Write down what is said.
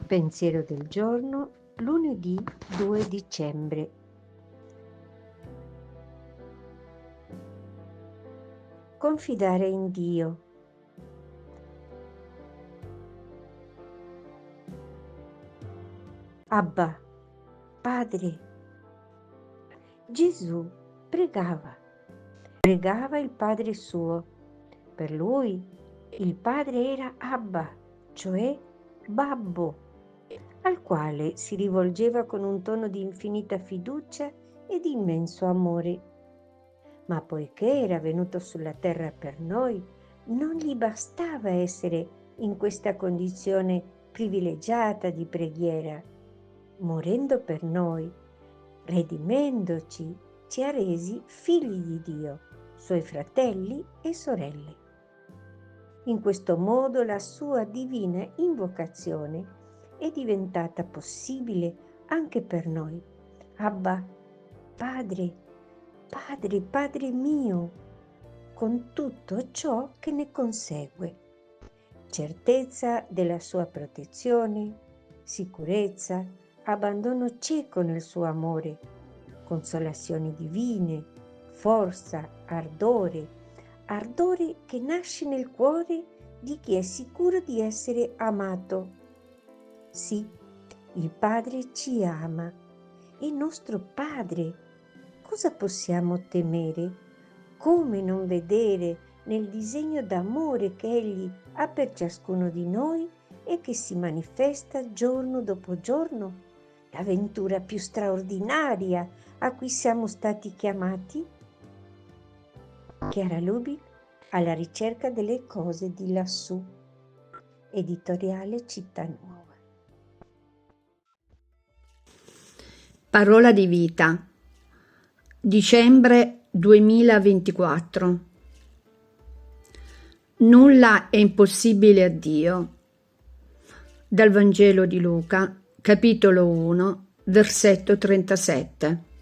Pensiero del giorno, lunedì 2 dicembre. Confidare in Dio. Abba, Padre. Gesù pregava il Padre suo. Per lui il Padre era Abba, cioè Babbo, al quale si rivolgeva con un tono di infinita fiducia e di immenso amore. Ma poiché era venuto sulla terra per noi, non gli bastava essere in questa condizione privilegiata di preghiera. Morendo per noi, redimendoci, ci ha resi figli di Dio, suoi fratelli e sorelle. In questo modo la sua divina invocazione è diventata possibile anche per noi. Abba, Padre, Padre, Padre mio, con tutto ciò che ne consegue. Certezza della sua protezione, sicurezza, abbandono cieco nel suo amore, consolazioni divine, forza, ardore che nasce nel cuore di chi è sicuro di essere amato. Sì, il Padre ci ama, è nostro Padre. Cosa possiamo temere? Come non vedere nel disegno d'amore che Egli ha per ciascuno di noi e che si manifesta giorno dopo giorno, l'avventura più straordinaria a cui siamo stati chiamati? Chiara Lubick, Alla ricerca delle cose di lassù, editoriale Città Nuova. Parola di vita, dicembre 2024. Nulla è impossibile a Dio. Dal Vangelo di Luca, capitolo 1, versetto 37.